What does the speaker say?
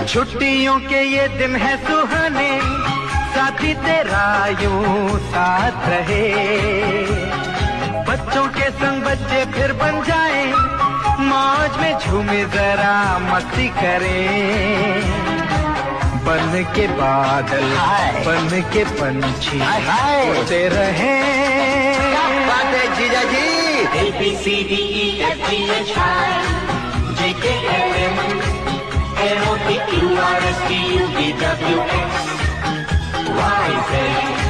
छुट्टियों के ये दिन है सुहाने, साथी तेरा यूं साथ रहे। बच्चों के संग बच्चे फिर बन जाए, मौज में झूमे जरा मस्ती करें। बन के बादल बन के पंछी उड़ते रहे। बात है जीजा जी। ABCDEFGHI JKLM NOPQRSTUVWX YZ